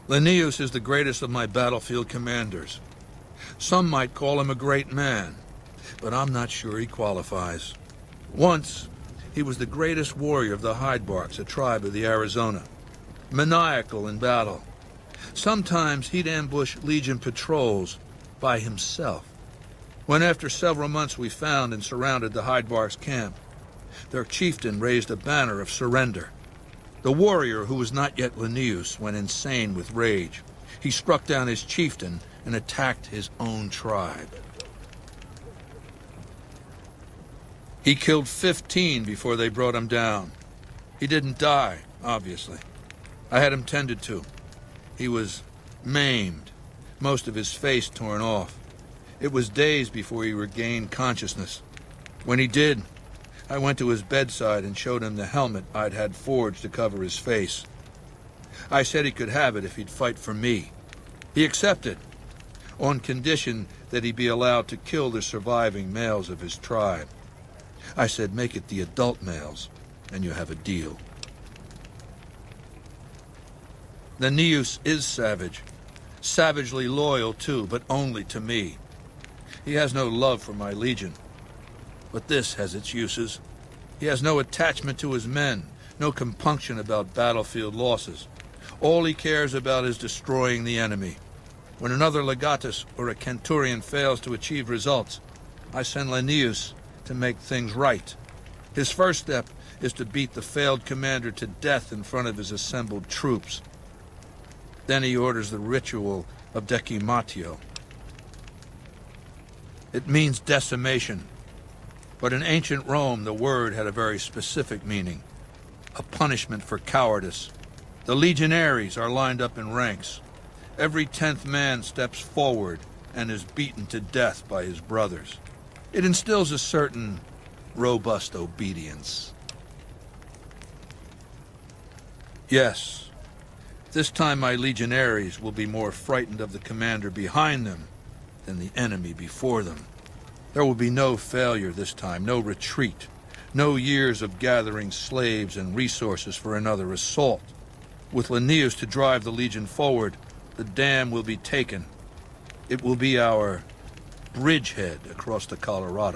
Lanius is the greatest of my battlefield commanders. Some might call him a great man, but I'm not sure he qualifies. Once, he was the greatest warrior of the Hydebarks, a tribe of the Arizona. Maniacal in battle. Sometimes he'd ambush Legion patrols by himself. When after several months we found and surrounded the Hydebarks camp, their chieftain raised a banner of surrender. The warrior, who was not yet Lanius, went insane with rage. He struck down his chieftain and attacked his own tribe. He killed 15 before they brought him down. He didn't die, obviously. I had him tended to. He was maimed, most of his face torn off. It was days before he regained consciousness. When he did, I went to his bedside and showed him the helmet I'd had forged to cover his face. I said he could have it if he'd fight for me. He accepted, on condition that he be allowed to kill the surviving males of his tribe. I said, make it the adult males, and you have a deal. Lanius is savage. Savagely loyal, too, but only to me. He has no love for my legion. But this has its uses. He has no attachment to his men, no compunction about battlefield losses. All he cares about is destroying the enemy. When another legatus or a centurion fails to achieve results, I send Lanius to make things right. His first step is to beat the failed commander to death in front of his assembled troops. Then he orders the ritual of decimatio. It means decimation, but in ancient Rome the word had a very specific meaning, a punishment for cowardice. The legionaries are lined up in ranks. Every 10th man steps forward and is beaten to death by his brothers. It instills a certain robust obedience. Yes, this time my legionaries will be more frightened of the commander behind them than the enemy before them. There will be no failure this time, no retreat, no years of gathering slaves and resources for another assault. With Lanius to drive the legion forward, the dam will be taken. It will be our bridgehead across the Colorado.